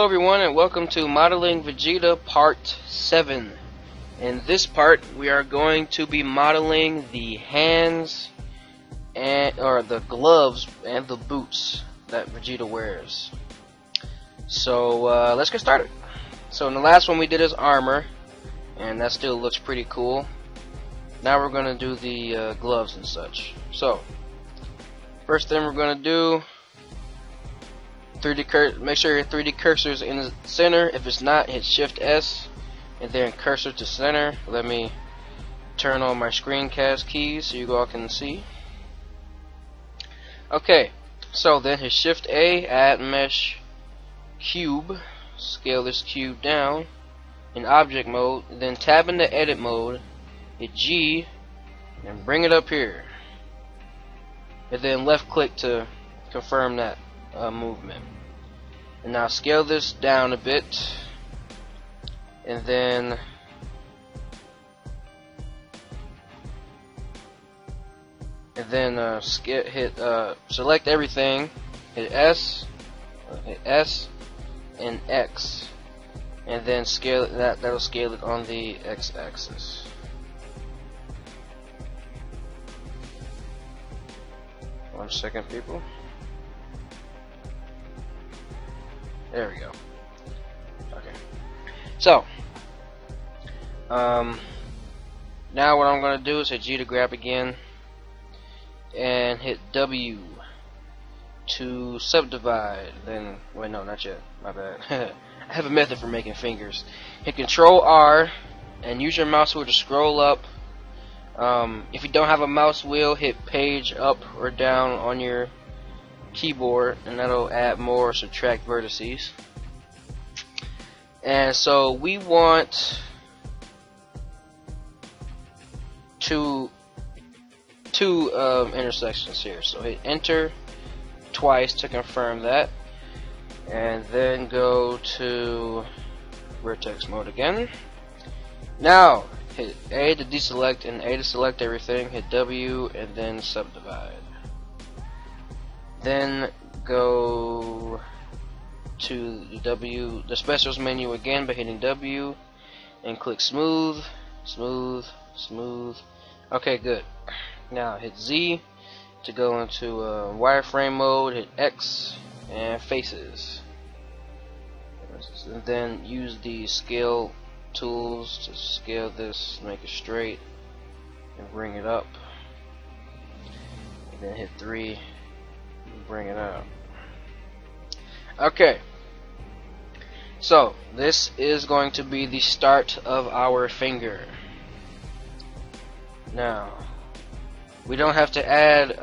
Hello everyone and welcome to Modeling Vegeta Part 7. In this part we are going to be modeling the hands or the gloves and the boots that Vegeta wears. So let's get started. So in the last one we did his armor, and that still looks pretty cool. Now we're going to do the gloves and such. So first thing we're going to do, make sure your 3D cursor is in the center. If it's not, hit Shift S and then cursor to center. Let me turn on my screencast keys so you all can see. Okay, so then hit Shift A, add mesh cube, scale this cube down in object mode, then tab into edit mode, hit G and bring it up here, and then left click to confirm that movement. And now scale this down a bit, and then select everything, hit S and X, and then scale it. That'll scale it on the X-axis. One second, people. There we go. Okay. So, now what I'm going to do is hit G to grab again, and hit W to subdivide. Then, wait, no, not yet. My bad. I have a method for making fingers. Hit Control R and use your mouse wheel to scroll up. If you don't have a mouse wheel, hit page up or down on your keyboard, and that'll add more or subtract vertices. And so we want two intersections here. So hit enter twice to confirm that, and then go to vertex mode again. Now hit A to deselect and A to select everything, hit W and then subdivide. Then go to the specials menu again by hitting W and click smooth, smooth, smooth. Okay, good. Now hit Z to go into wireframe mode, hit X and faces. And then use the scale tools to scale this, make it straight, and bring it up. And then hit 3. Bring it out. Okay, so this is going to be the start of our finger. Now we don't have to add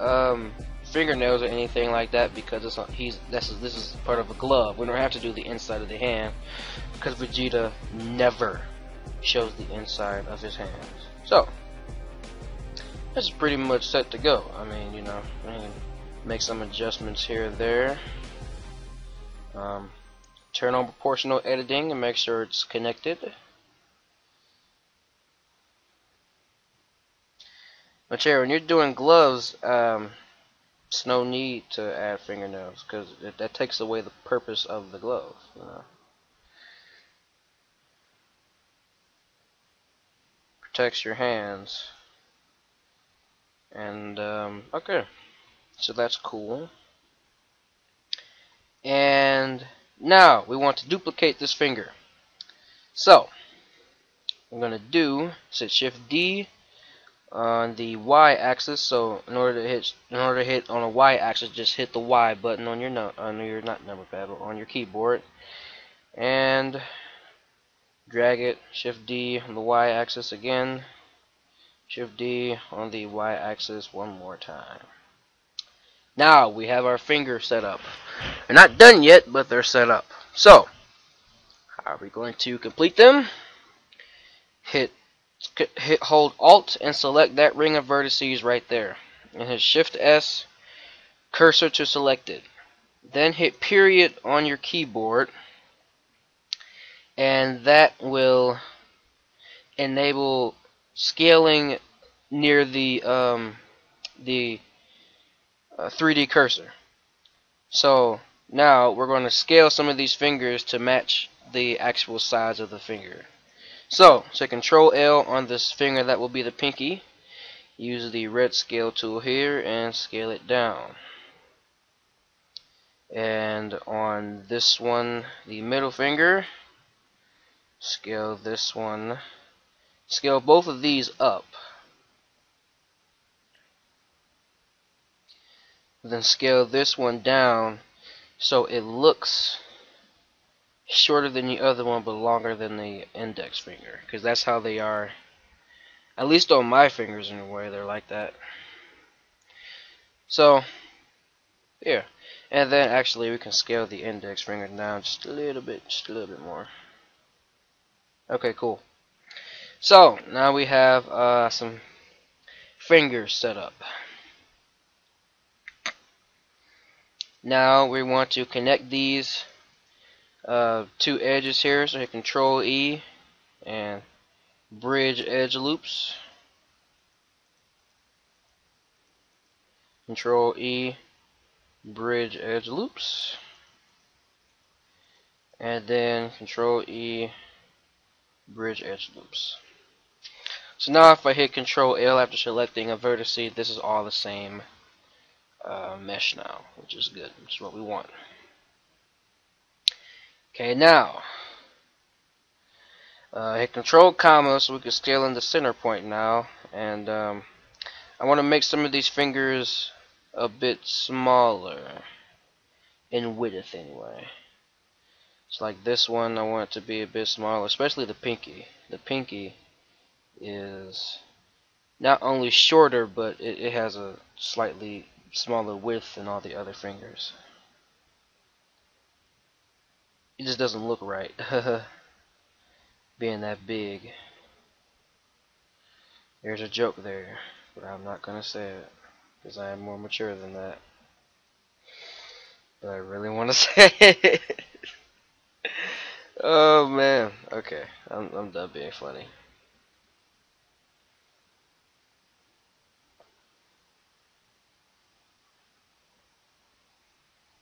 fingernails or anything like that because this is part of a glove. We don't have to do the inside of the hand because Vegeta never shows the inside of his hands. So this is pretty much set to go. I mean, you know, make some adjustments here and there. Turn on proportional editing and make sure it's connected. But yeah, when you're doing gloves, there's no need to add fingernails because that takes away the purpose of the glove. You know? Protects your hands. And okay. So that's cool. And now we want to duplicate this finger. So what I'm gonna do is hit Shift D on the Y-axis. So in order to hit on a Y-axis, just hit the Y button on your on your keyboard, and drag it. Shift D on the Y-axis again. Shift D on the Y-axis one more time. Now we have our fingers set up. They're not done yet, but they're set up. So, how are we going to complete them? Hold Alt and select that ring of vertices right there. And hit Shift S, cursor to selected. Then hit period on your keyboard, and that will enable scaling near the 3D cursor. So Now we're going to scale some of these fingers to match the actual size of the finger. So Control L on this finger that will be the pinky. Use the red scale tool here and scale it down. And on this one, the middle finger, scale this one. Scale both of these up. Then scale this one down so it looks shorter than the other one but longer than the index finger, because that's how they are, at least on my fingers anyway. They're like that. So yeah, and then actually we can scale the index finger down just a little bit more. Okay, cool. So now we have some fingers set up. Now we want to connect these two edges here, so hit Control E and bridge edge loops. Control E, bridge edge loops. And then Control E, bridge edge loops. So now if I hit Control L after selecting a vertex, this is all the same mesh now, which is good, which is what we want. Okay, now hit Control comma so we can scale in the center point now, and I want to make some of these fingers a bit smaller in width anyway. It's like this one, I want it to be a bit smaller, especially the pinky. The pinky is not only shorter, but it has a slightly smaller width than all the other fingers. It just doesn't look right being that big. There's a joke there, but I'm not gonna say it because I am more mature than that. But I really want to say it. Oh man. Okay, I'm done being funny.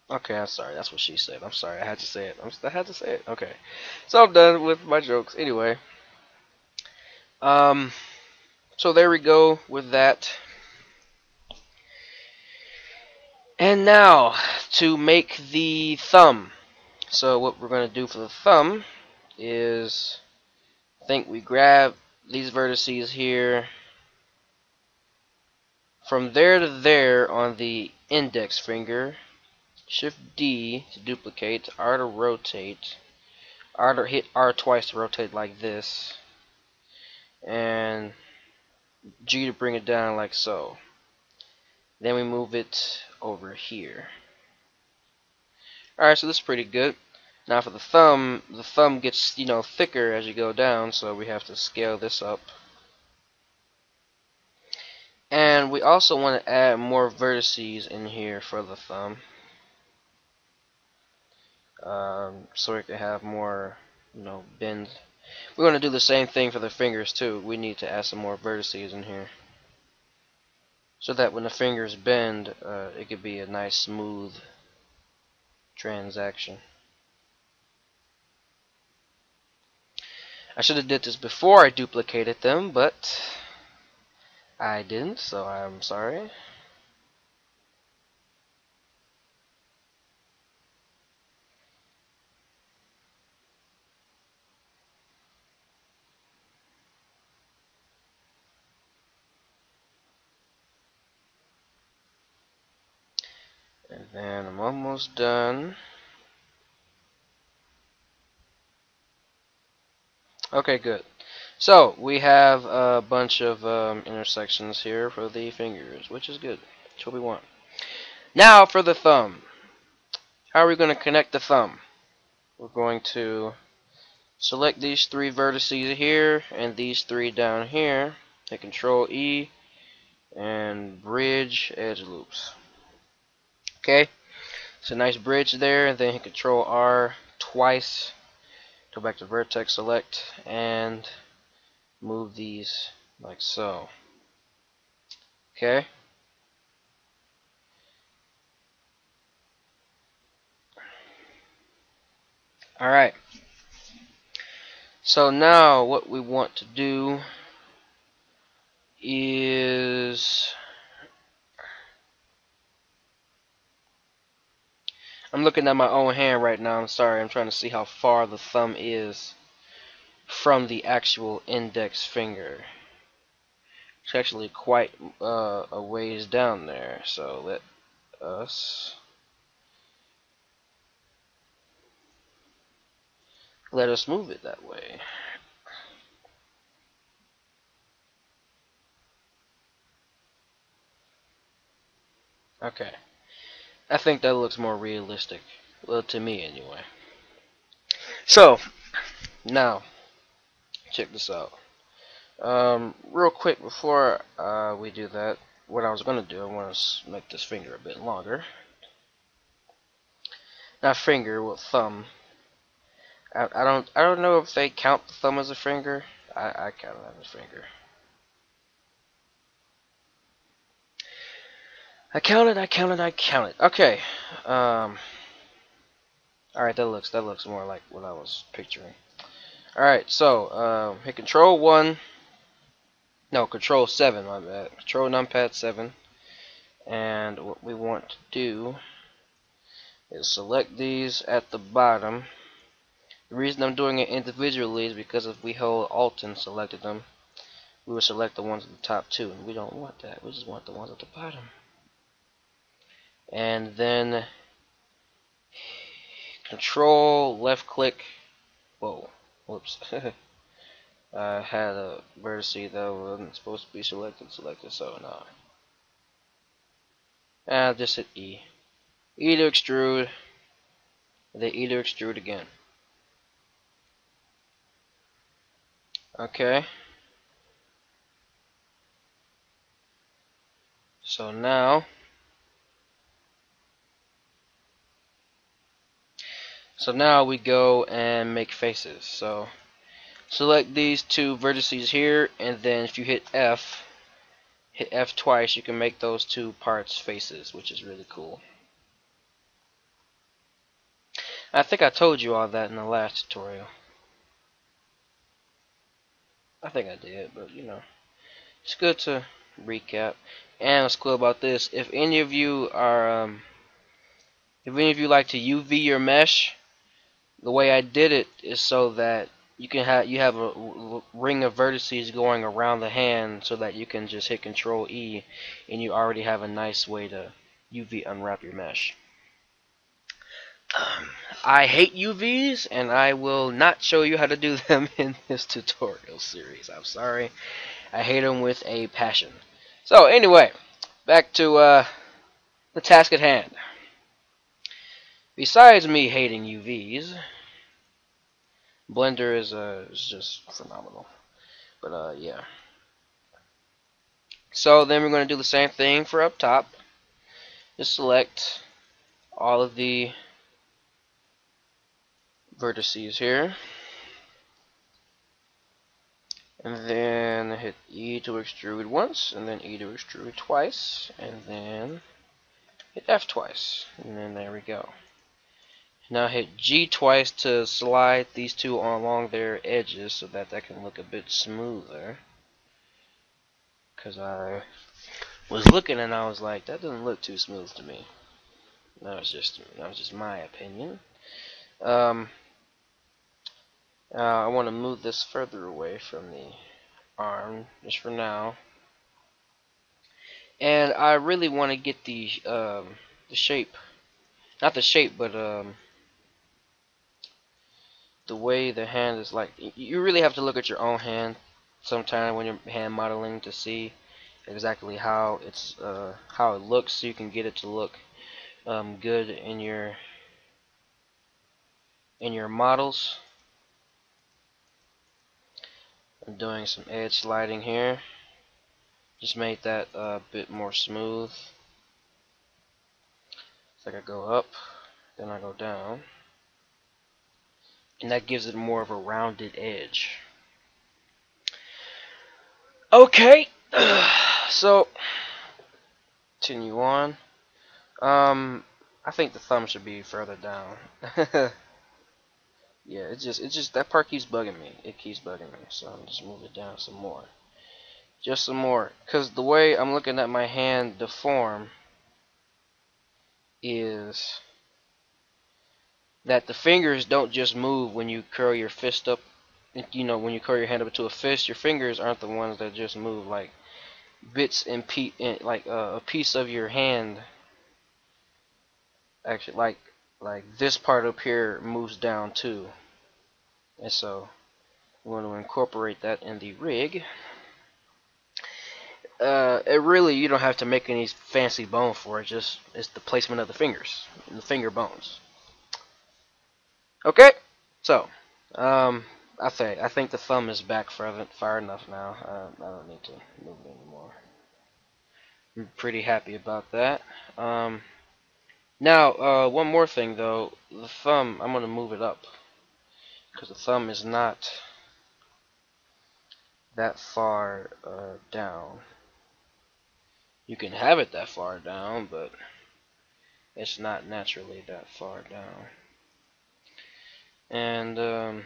Okay, I'm sorry. That's what she said. I'm sorry. I had to say it. I had to say it. Okay, so I'm done with my jokes. Anyway, so there we go with that. And now to make the thumb. So what we're going to do for the thumb is, I think we grab these vertices here from there to there on the index finger. Shift D to duplicate, R to rotate, R to hit R twice to rotate like this, and G to bring it down like so. Then we move it over here. Alright, so this is pretty good. Now for the thumb gets, thicker as you go down, so we have to scale this up. And we also want to add more vertices in here for the thumb. So we can have more, bend. We're going to do the same thing for the fingers too. We need to add some more vertices in here, so that when the fingers bend, it could be a nice smooth transaction. I should have did this before I duplicated them, but I didn't, so I'm sorry. And then I'm almost done. Okay, good. So we have a bunch of intersections here for the fingers, which is good. That's what we want. Now for the thumb. How are we going to connect the thumb? We're going to select these three vertices here and these three down here. Hit Control E and bridge edge loops. Okay, it's a nice bridge there, and then hit Control R twice. Go back to vertex select and move these like so. Okay. Alright, so now what we want to do is, I'm looking at my own hand right now. I'm sorry, I'm trying to see how far the thumb is from the actual index finger. It's actually quite a ways down there, so us let us move it that way. Okay, I think that looks more realistic, well, to me anyway. So now check this out. Real quick before we do that, what I was gonna do, I want to make this finger a bit longer. Not finger, well, thumb. I don't know if they count the thumb as a finger. I count it as a finger. I count it. I count it. I count it. Okay. All right. That looks more like what I was picturing. All right. So hit Control 1. No, Control 7. My bad. Control numpad 7. And what we want to do is select these at the bottom. The reason I'm doing it individually is because if we hold Alt and selected them, we would select the ones at the top too, and we don't want that. We just want the ones at the bottom. And then Control left click. Whoa, whoops. I had a vertex that wasn't supposed to be selected, so no. And I'll just hit E. E to extrude, and then E to extrude again. Okay. So now we go and make faces. So select these two vertices here, and then if you hit F twice, you can make those two parts faces, which is really cool. I think I told you all that in the last tutorial. I think I did, but you know, it's good to recap. And what's cool about this, if any of you like to UV your mesh, the way I did it is so that you have a ring of vertices going around the hand, so that you can just hit Control E, and you already have a nice way to UV unwrap your mesh. I hate UVs, and I will not show you how to do them in this tutorial series. I'm sorry. I hate them with a passion. So anyway, back to the task at hand. Besides me hating UVs, Blender is just phenomenal. But yeah. So then we're going to do the same thing for up top. Just select all of the vertices here, and then hit E to extrude once, and then E to extrude twice, and then hit F twice, and then there we go. Now hit G twice to slide these two along their edges so that can look a bit smoother. Because I was looking and I was like, that doesn't look too smooth to me. That was just my opinion. I want to move this further away from the arm, just for now. And I really want to get the shape, not the shape, but the way the hand is like. You really have to look at your own hand sometime when you're hand modeling to see exactly how it looks, so you can get it to look good in your models. I'm doing some edge sliding here. Just made that a bit more smooth. It's like I go up, then I go down, and that gives it more of a rounded edge. Okay, so continue on. I think the thumb should be further down. Yeah, it's just that part keeps bugging me. It keeps bugging me. So I'm just move it down some more. Just some more. Cause the way I'm looking at my hand deform is that the fingers don't just move when you curl your fist up. You know, when you curl your hand up into a fist, your fingers aren't the ones that just move. Like bits and like a piece of your hand. Actually, like this part up here moves down too. And so we want to incorporate that in the rig. It really, you don't have to make any fancy bone for it. Just it's the placement of the fingers, the finger bones. Okay, so I think the thumb is back far enough now. I don't need to move it anymore. I'm pretty happy about that. Um, Now, one more thing though, the thumb, I'm gonna move it up because the thumb is not that far down. You can have it that far down, but it's not naturally that far down. And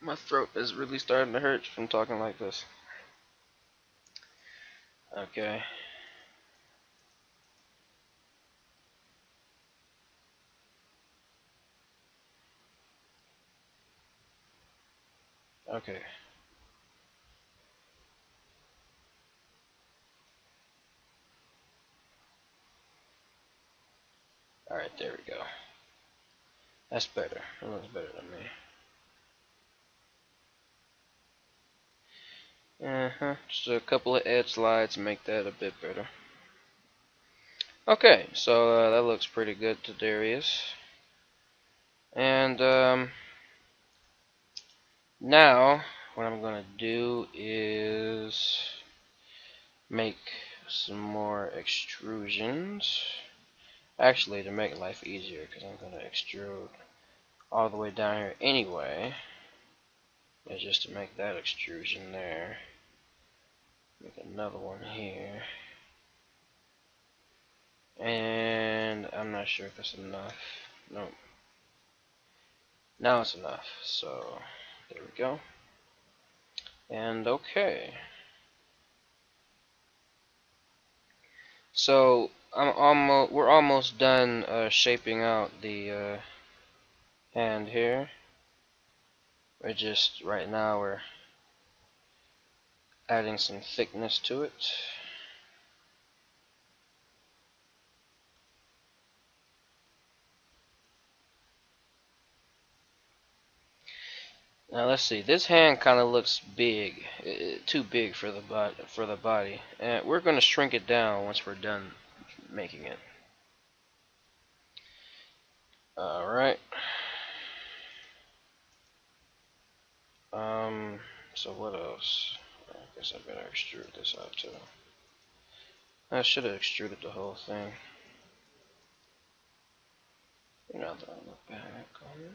my throat is really starting to hurt from talking like this. Okay. Okay. Alright, there we go. That's better. It looks better than me. Just a couple of edge slides make that a bit better. Okay, so that looks pretty good to Darius. And now what I'm gonna do is make some more extrusions. Actually, to make life easier, because I'm gonna extrude all the way down here anyway. Is just to make that extrusion there. Make another one here. And I'm not sure if it's enough. Nope. Now it's enough. So there we go. And okay. So we're almost done shaping out the hand here. We're just right now we're adding some thickness to it. Now let's see. This hand kind of looks big, too big for the body, and we're going to shrink it down once we're done making it. All right. So what else? I guess I better extrude this out too. I should have extruded the whole thing. Now that I look back on it.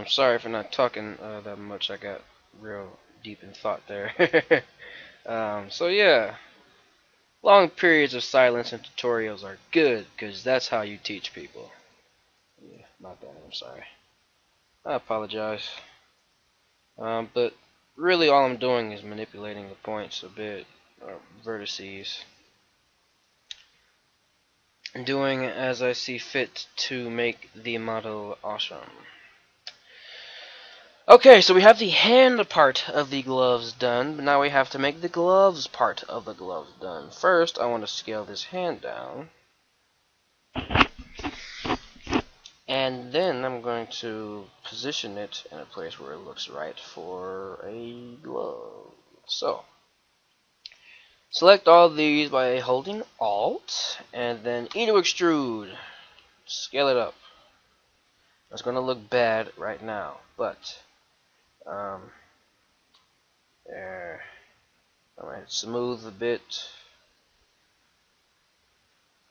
Sorry for not talking that much. I got real deep in thought there. So yeah, long periods of silence in tutorials are good because that's how you teach people. Yeah, my bad. I'm sorry. I apologize. But really, all I'm doing is manipulating the points a bit, or vertices. doing as I see fit to make the model awesome. Okay, so we have the hand part of the gloves done, but now we have to make the gloves part of the gloves done. First, I want to scale this hand down. And then I'm going to position it in a place where it looks right for a glove. So, select all these by holding Alt, and then E to extrude. Scale it up. It's going to look bad right now, but there. Alright, smooth a bit.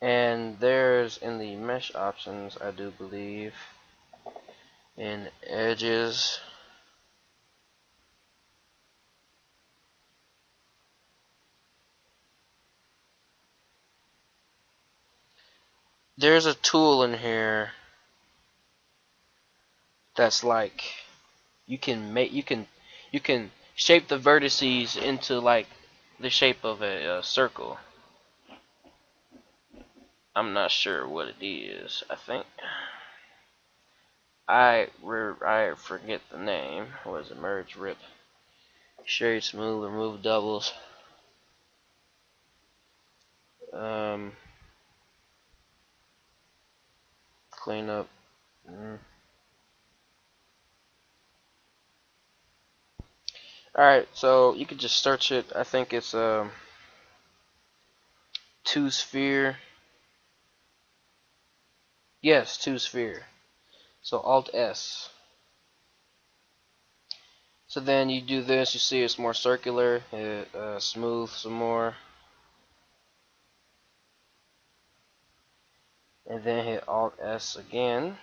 And there's in the mesh options, I do believe, in edges. There's a tool in here that's like you can shape the vertices into like the shape of a circle. I'm not sure what it is. I think I forget the name. What is it? Merge, rip, shade, smooth, remove doubles. Clean up. Alright, so you could just search it. I think it's two sphere. Yes, two sphere. So Alt S. So then you do this, you see it's more circular, hit smooth some more. And then hit Alt S again.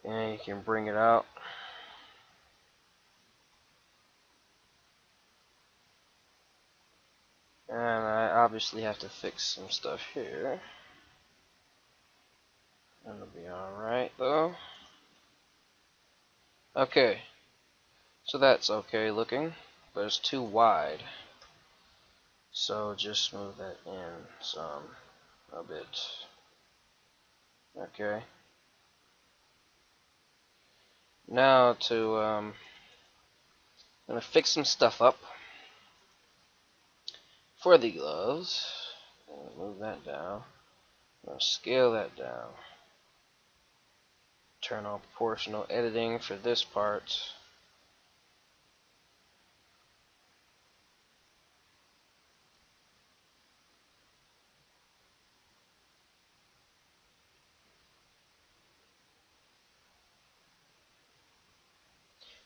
And you can bring it out. And I obviously have to fix some stuff here. That'll be alright though. Okay. So that's okay looking, but it's too wide. So just smooth that in a bit. Okay. Now I'm gonna fix some stuff up for the gloves. Move that down. I'm gonna scale that down. Turn on proportional editing for this part.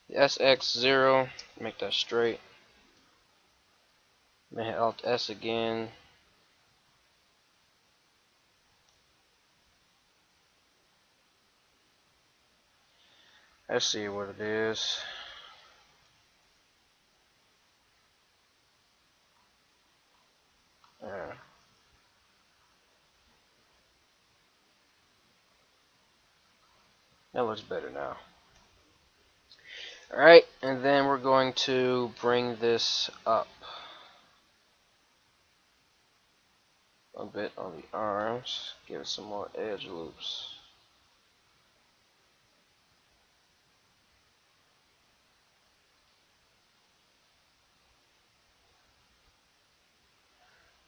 The SX0, make that straight. Then hit Alt S again. Let's see what it is. Yeah. That looks better now. Alright, and then we're going to bring this up a bit on the arms. Give it some more edge loops.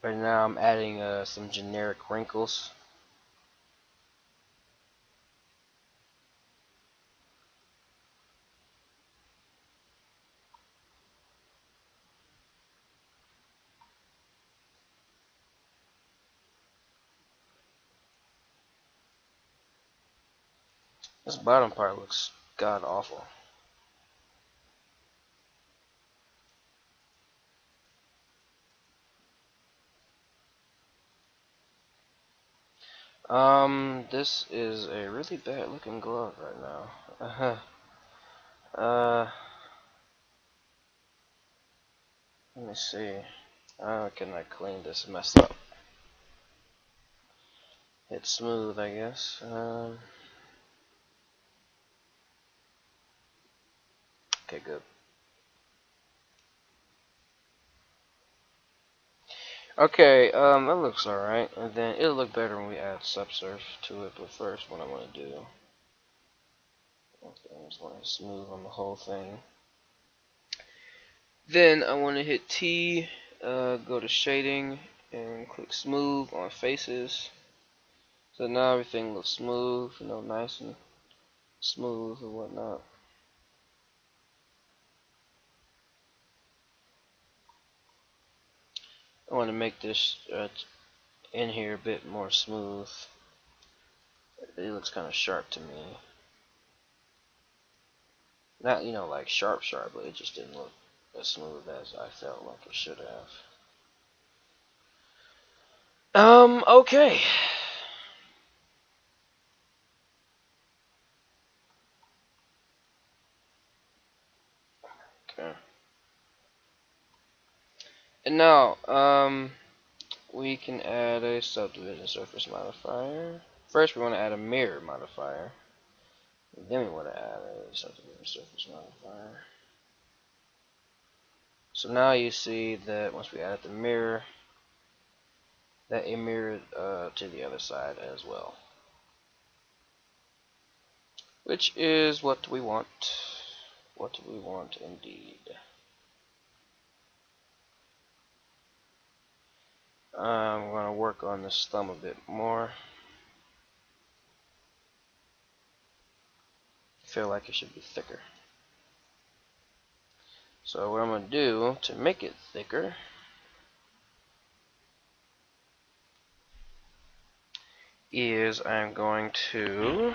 Right now I'm adding some generic wrinkles. This bottom part looks god awful. This is a really bad looking glove right now. Let me see. How can I clean this mess up? Hit smooth, I guess. Okay, good. Okay, that looks alright, and then it'll look better when we add subsurf to it, but first what I want to do, okay, I just want to smooth on the whole thing. Then I want to hit T, go to shading, and click smooth on faces. So now everything looks smooth, nice and smooth and whatnot. I want to make this in here a bit more smooth. It looks kind of sharp to me. Not, like sharp, but it just didn't look as smooth as I felt like it should have. Okay. Okay. And now, we can add a subdivision surface modifier. First, we want to add a mirror modifier. Then we want to add a subdivision surface modifier. So now you see that once we add the mirror, that it mirrored to the other side as well. Which is what we want. What we want indeed. I'm going to work on this thumb a bit more. I feel like it should be thicker. So what I'm going to do to make it thicker is I'm going to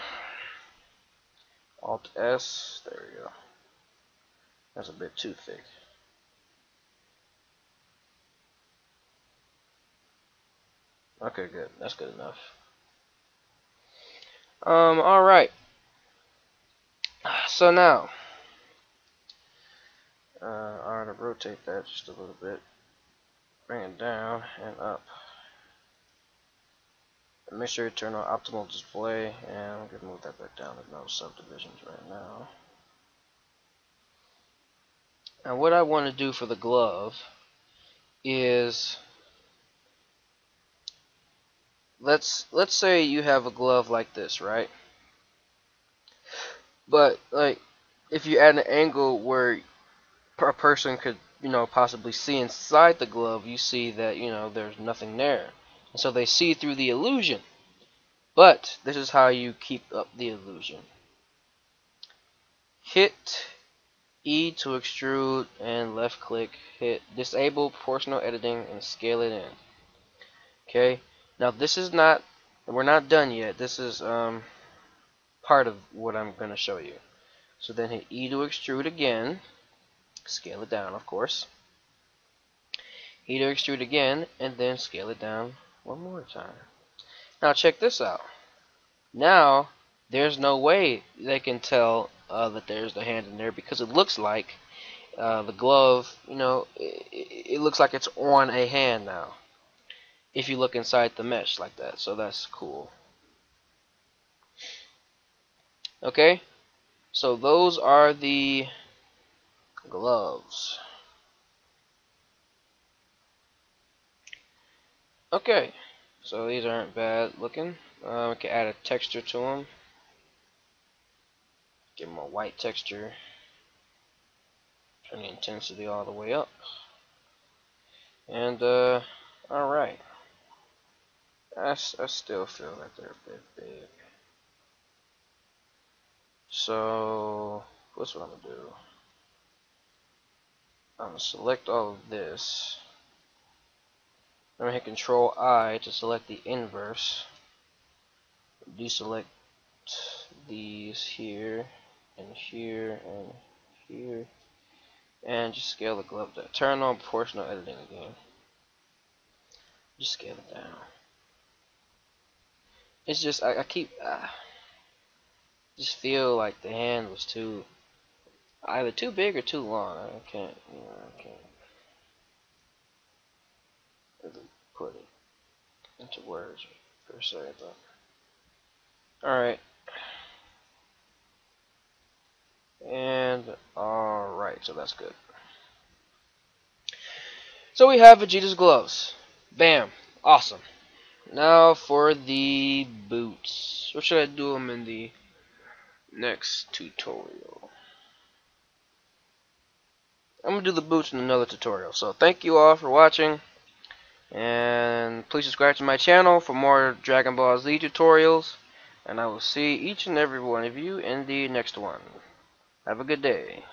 Alt S, there we go. That's a bit too thick. Okay, good. That's good enough. Alright. So now, I'm going to rotate that just a little bit. Bring it down and up. And make sure you turn on optimal display, and I'm going to move that back down. There's no subdivisions right now. And what I want to do for the glove is, let's say you have a glove like this, right? But like, if you add an angle where a person could, possibly see inside the glove, you see that, there's nothing there. And so they see through the illusion. But this is how you keep up the illusion. Hit E to extrude and left click, hit disable proportional editing and scale it in. Okay, now this is not, we're not done yet. This is part of what I'm going to show you. So then hit E to extrude again, scale it down of course. E to extrude again, and then scale it down one more time. Now check this out. Now there's no way they can tell that there's the hand in there, because it looks like the glove, it looks like it's on a hand now if you look inside the mesh like that. So that's cool. Okay, so those are the gloves. Okay, so these aren't bad looking. We can add a texture to them. Give them a white texture. Turn the intensity all the way up. And alright. I still feel like they're a bit big. So what's what I'm gonna do? I'm gonna select all of this. I'm gonna hit Control I to select the inverse. Deselect these here and here and here, and just scale the glove down. Turn on proportional editing again. Just scale it down. It's just I keep just feel like the hand was either too big or too long. I can't really put it into words per se, but alright. And alright, so that's good. So we have Vegeta's gloves. Bam. Awesome. Now for the boots. Or should I do them in the next tutorial? I'm going to do the boots in another tutorial. So thank you all for watching. And please subscribe to my channel for more Dragon Ball Z tutorials. And I will see each and every one of you in the next one. Have a good day.